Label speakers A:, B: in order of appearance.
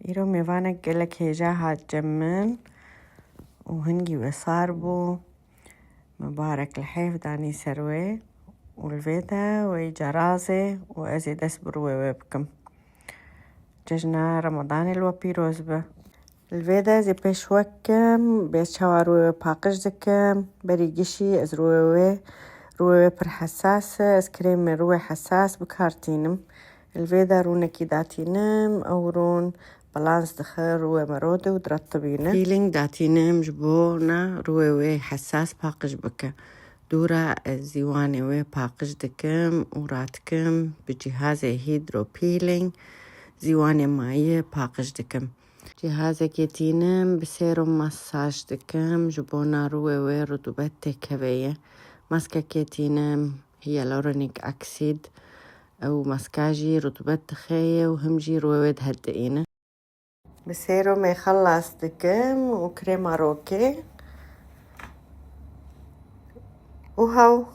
A: إيرو ميفانك قلك هيجاها جمن وهنجي وصاربو مبارك الحيف داني سروي والفيدا ويجارازي وأزيد أسبرو ويبكم ججنا رمضان الوبيروز به الفيدا زي بيش وكم بيش شوارو باقش زكم بريقشي از روي بر حساسة از كريم روي حساس بكارتينم الفيدا رون كيداتينم أو رون بالانس دخل روي مرودة ودرطبينه فيلينج داتينم جبونا روي حساس باقش بك دورا زيواني وي باقش دكم وراتكم بجهاز هيدرو بيلينج زيواني ماي باقش دكم جهاز كيتينم بسيروم مساج دكم جبونا روي رطوبة كبية ماسكة كيتينم هي لورونيك أكسيد أو ماسكاجي رطوبة خية وهمجي روي تهدئينه بسيروم يخلص دكم وكريمة روكي وهو